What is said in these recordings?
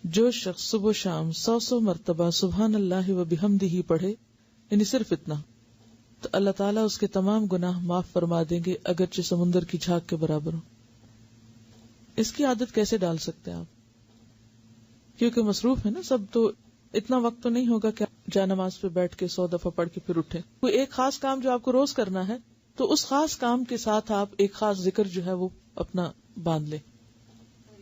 جو شخص صبح و شام 100 مرتبہ سبحان اللہ و بحمدہ پڑھے، یعنی صرف اتنا، تو اللہ تعالیٰ اس کے تمام گناہ معاف فرما دیں گے، اگرچہ سمندر کی جھاگ کے برابر ہو۔ اس کی عادت کیسے ڈال سکتے ہیں آپ؟ کیونکہ مصروف ہے نا سب، تو اتنا وقت تو نہیں ہوگا کہ جا نماز پہ بیٹھ کے 100 دفعہ پڑھ کے پھر اٹھے۔ کوئی ایک خاص کام جو آپ کو روز کرنا ہے، تو اس خاص کام کے ساتھ آپ ایک خاص ذکر جو ہے وہ اپنا باندھ لیں۔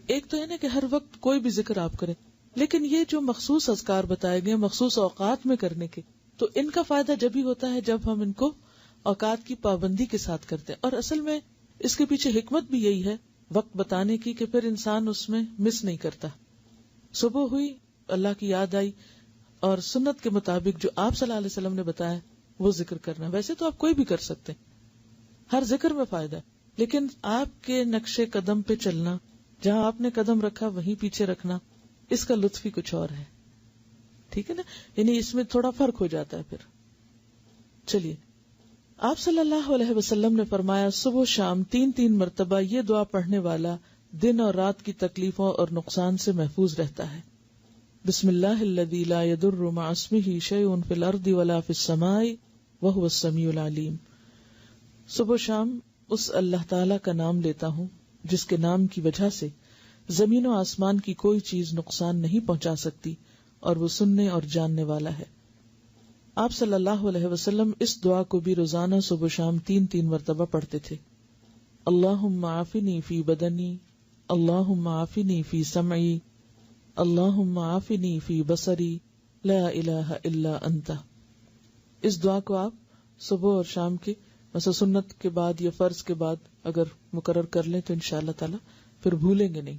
ایک تو ہے نا کہ ہر وقت کوئی بھی ذکر آپ کریں، لیکن یہ جو مخصوص اذکار بتائے گئے مخصوص اوقات میں کرنے کے، تو ان کا فائدہ جب ہی ہوتا ہے جب ہم ان کو اوقات کی پابندی کے ساتھ کرتے ہیں۔ اور اصل میں اس کے پیچھے حکمت بھی یہی ہے وقت بتانے کی، کہ پھر انسان اس میں مس نہیں کرتا۔ صبح ہوئی، اللہ کی یاد آئی، اور سنت کے مطابق جو آپ صلی اللہ علیہ وسلم نے بتایا وہ ذکر کرنا۔ ویسے تو آپ کوئی بھی کر سکتے ہیں، ہر ذکر میں فائدہ ہے، لیکن آپ کے نقش قدم پہ چلنا، جہاں آپ نے قدم رکھا وہیں پیچھے رکھنا، اس کا لطف ہی کچھ اور ہے، ٹھیک ہے نا؟ یعنی اس میں تھوڑا فرق ہو جاتا ہے پھر۔ چلیے، آپ صلی اللہ علیہ وسلم نے فرمایا صبح و شام 3 مرتبہ یہ دعا پڑھنے والا دن اور رات کی تکلیفوں اور نقصان سے محفوظ رہتا ہے۔ بسم اللہ الذی لا یضر مع اسمہ شیء فی الارض ولا فی السماء وہو السمیع العلیم۔ صبح و شام اس اللہ تعالی کا نام لیتا ہوں جس کے نام کی وجہ سے زمین و آسمان کی کوئی چیز نقصان نہیں پہنچا سکتی، اور وہ سننے اور جاننے والا ہے۔ آپ صلی اللہ علیہ وسلم اس دعا کو بھی روزانہ صبح و شام 3 مرتبہ پڑھتے تھے۔ اللہم عافنی فی بدنی، اللہم عافنی فی سمعی، اللہم عافنی فی بصری، لا الہ الا انت۔ اس دعا کو آپ صبح اور شام کے مثلا سنت کے بعد یا فرض کے بعد اگر مقرر کر لیں تو انشاءاللہ تعالی پھر بھولیں گے نہیں۔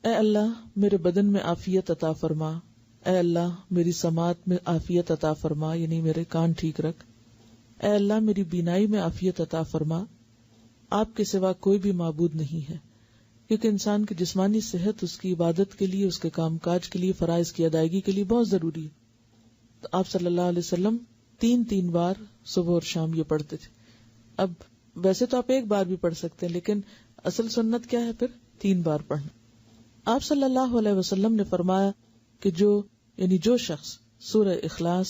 اے اللہ میرے بدن میں عافیت عطا فرما، اے اللہ میری سماعت میں عافیت عطا فرما، یعنی میرے کان ٹھیک رکھ، اے اللہ میری بینائی میں عافیت عطا فرما۔ آپ کے سوا کوئی بھی معبود نہیں ہے، کیونکہ انسان کی جسمانی صحت اس کی عبادت کے لیے، اس کے کام کاج کے لیے، فرائض کی ادائیگی کے لیے بہت ضروری ہے۔ تو آپ صلی اللہ علیہ وسلم 3 بار صبح اور شام یہ پڑھتے تھے۔ اب ویسے تو آپ ایک بار بھی پڑھ سکتے ہیں، لیکن اصل سنت کیا ہے؟ پھر 3 بار پڑھنا۔ آپ صلی اللہ علیہ وسلم نے فرمایا کہ جو شخص سورہ اخلاص،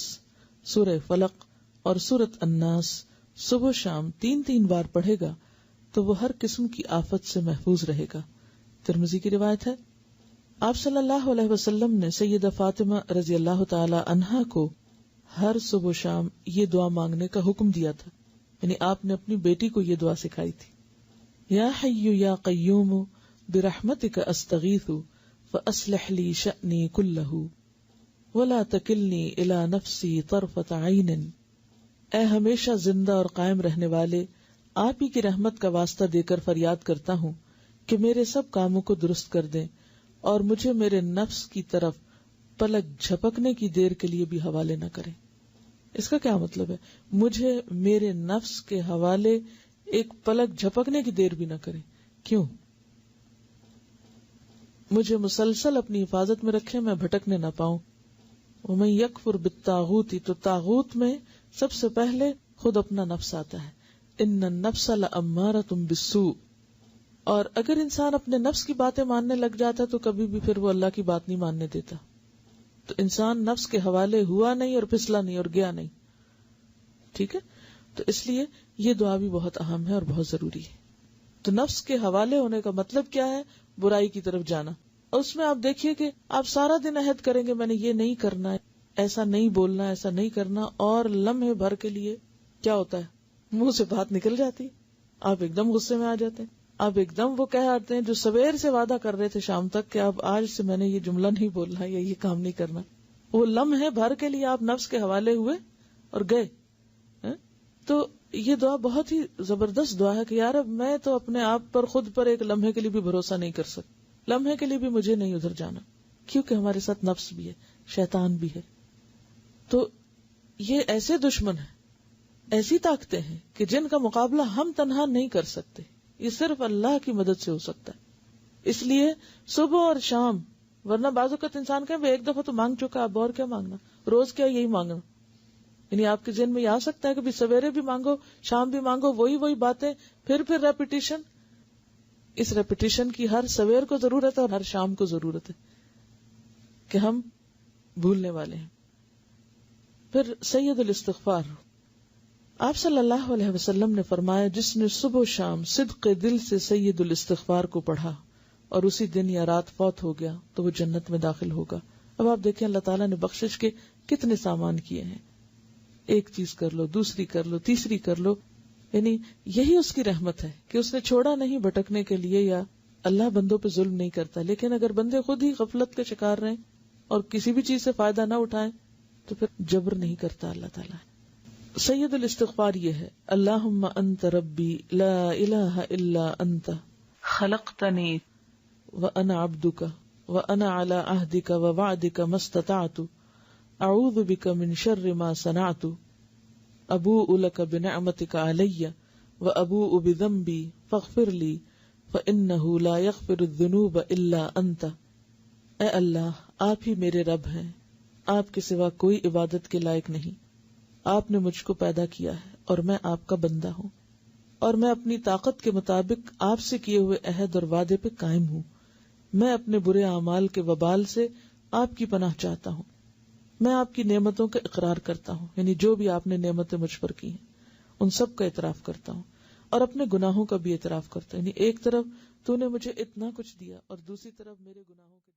سورہ فلق اور سورۃ الناس صبح و شام 3 بار پڑھے گا تو وہ ہر قسم کی آفت سے محفوظ رہے گا۔ ترمذی کی روایت ہے۔ آپ صلی اللہ علیہ وسلم نے سیدہ فاطمہ رضی اللہ تعالی عنہا کو ہر صبح و شام یہ دعا مانگنے کا حکم دیا تھا، یعنی آپ نے اپنی بیٹی کو یہ دعا سکھائی تھی۔ یا حی یا قیوم برحمتک استغیث فاصلح لی شأنی کلہ ولا تکلنی الی نفسی طرفۃ عین۔ اے ہمیشہ زندہ اور قائم رہنے والے، آپ ہی کی رحمت کا واسطہ دے کر فریاد کرتا ہوں کہ میرے سب کاموں کو درست کر دیں، اور مجھے میرے نفس کی طرف پلک جھپکنے کی دیر کے لیے بھی حوالے نہ کریں۔ اس کا کیا مطلب ہے؟ مجھے میرے نفس کے حوالے ایک پلک جھپکنے کی دیر بھی نہ کریں۔ کیوں؟ مجھے مسلسل اپنی حفاظت میں رکھیں، میں بھٹکنے نہ پاؤں۔ ومن یکفر بالطاغوت، تو طاغوت میں سب سے پہلے خود اپنا نفس آتا ہے۔ ان النفس لامارۃ بالسوء، اور اگر انسان اپنے نفس کی باتیں ماننے لگ جاتا تو کبھی بھی پھر وہ اللہ کی بات نہیں ماننے دیتا۔ تو انسان نفس کے حوالے ہوا نہیں اور پھسلا نہیں اور گیا نہیں، ٹھیک ہے؟ تو اس لیے یہ دعا بھی بہت اہم ہے اور بہت ضروری ہے۔ تو نفس کے حوالے ہونے کا مطلب کیا ہے؟ برائی کی طرف جانا۔ اور اس میں آپ دیکھیے کہ آپ سارا دن عہد کریں گے میں نے یہ نہیں کرنا ہے، ایسا نہیں بولنا، ایسا نہیں کرنا، اور لمحے بھر کے لیے کیا ہوتا ہے؟ منہ سے بات نکل جاتی، آپ ایک دم غصے میں آ جاتے ہیں، آپ ایک دم وہ کہہ آتے ہیں جو سویر سے وعدہ کر رہے تھے شام تک کہ اب آج سے میں نے یہ جملہ نہیں بولنا یا یہ کام نہیں کرنا، وہ لمحے بھر کے لیے آپ نفس کے حوالے ہوئے اور گئے۔ تو یہ دعا بہت ہی زبردست دعا ہے کہ یار اب میں تو اپنے آپ پر، خود پر ایک لمحے کے لیے بھی بھروسہ نہیں کر سکتا، لمحے کے لیے بھی مجھے نہیں ادھر جانا، کیونکہ ہمارے ساتھ نفس بھی ہے، شیطان بھی ہے۔ تو یہ ایسے دشمن ہیں، ایسی طاقتیں ہیں کہ جن کا مقابلہ ہم تنہا نہیں کر سکتے، یہ صرف اللہ کی مدد سے ہو سکتا ہے۔ اس لیے صبح اور شام، ورنہ بعض اوقات انسان کہے ایک دفعہ تو مانگ چکا، اب اور کیا مانگنا، روز کیا یہی مانگنا، یعنی آپ کے ذہن میں یہ آ سکتا ہے کہ بھی سویرے بھی مانگو، شام بھی مانگو، وہی باتیں، پھر ریپیٹیشن۔ اس ریپیٹیشن کی ہر سویر کو ضرورت ہے اور ہر شام کو ضرورت ہے، کہ ہم بھولنے والے ہیں. پھر سید الاستغفار. آپ صلی اللہ علیہ وسلم نے فرمایا جس نے صبح و شام صدق دل سے سید الاستغفار کو پڑھا اور اسی دن یا رات فوت ہو گیا تو وہ جنت میں داخل ہوگا. اب آپ دیکھیں اللہ تعالیٰ نے بخشش کے کتنے سامان کیے ہیں. ایک چیز کر لو، دوسری کر لو، تیسری کر لو. یعنی یہی اس کی رحمت ہے کہ اس نے چھوڑا نہیں بھٹکنے کے لیے، یا اللہ بندوں پہ ظلم نہیں کرتا. لیکن اگر بندے خود ہی غفلت کے شکار رہیں اور کسی بھی چیز سے فائدہ نہ اٹھائیں تو پھر جبر نہیں کرتا اللہ تعالیٰ. سید الاستغفار یہ ہے: اللہم انت ربی لا الہ الا انت خلقتنی وانا عبدک وانا علی عہدک ووعدک ما استطعت اعوذ بک من شر ما صنعت ابوء لک بنعمتک علی وابوء بذنبی فاغفر لی فانہ لا یغفر الذنوب الا انت. اے اللہ، آپ ہی میرے رب ہیں، آپ کے سوا کوئی عبادت کے لائق نہیں. آپ نے مجھ کو پیدا کیا ہے اور میں آپ کا بندہ ہوں، اور میں اپنی طاقت کے مطابق آپ سے کیے ہوئے عہد اور وعدے پہ قائم ہوں. میں اپنے برے اعمال کے وبال سے آپ کی پناہ چاہتا ہوں. میں آپ کی نعمتوں کا اقرار کرتا ہوں، یعنی جو بھی آپ نے نعمتیں مجھ پر کی ہیں ان سب کا اعتراف کرتا ہوں، اور اپنے گناہوں کا بھی اعتراف کرتا ہوں. یعنی ایک طرف تو نے مجھے اتنا کچھ دیا اور دوسری طرف میرے گناہوں کے